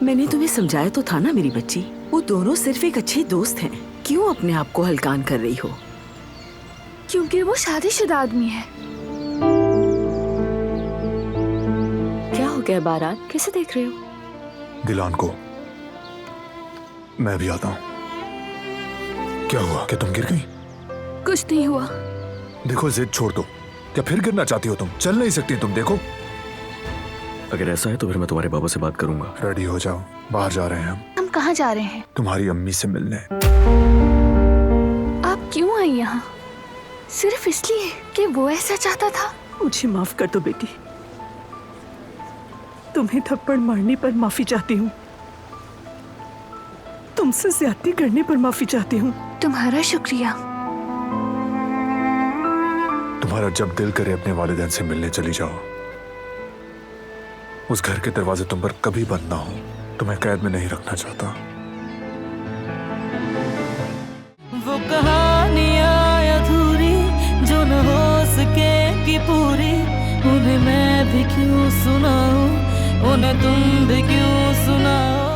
मैंने तुम्हें समझाया तो था ना मेरी बच्ची, वो दोनों सिर्फ एक अच्छे दोस्त हैं। क्यों अपने आप को हल्कान कर रही हो? क्योंकि वो शादीशुदा आदमी है। क्या हो गया बारात, कैसे देख रहे हो? दिलान को मैं भी आता हूँ। क्या हुआ, क्या तुम गिर गई? कुछ नहीं हुआ। देखो जिद छोड़ दो। क्या फिर गिरना चाहती हो तुम? चल नहीं सकती तुम, देखो। अगर ऐसा है तो फिर मैं तुम्हारे बाबा से बात करूंगा। रेडी हो जाओ, बाहर जा रहे हैं हम कहाँ जा रहे हैं? तुम्हारी अम्मी से मिलने। आप क्यों आई यहाँ? सिर्फ इसलिए कि वो ऐसा चाहता था? मुझे माफ कर दो बेटी, तुम्हें थप्पड़ मारने पर माफी चाहती हूँ, तुमसे ज्यादती करने पर माफी चाहती हूँ। तुम्हारा शुक्रिया। तुम्हारा जब दिल करे अपने वालिदैन से मिलने चली जाओ। उस घर के दरवाजे तुम पर कभी बंद ना हो। तुम्हें कैद में नहीं रखना चाहता। वो कहानियां अधूरी जो न हो सके कि पूरी, उन्हें मैं भी क्यों सुनाऊं, उन्हें तुम भी क्यों सुनाओ।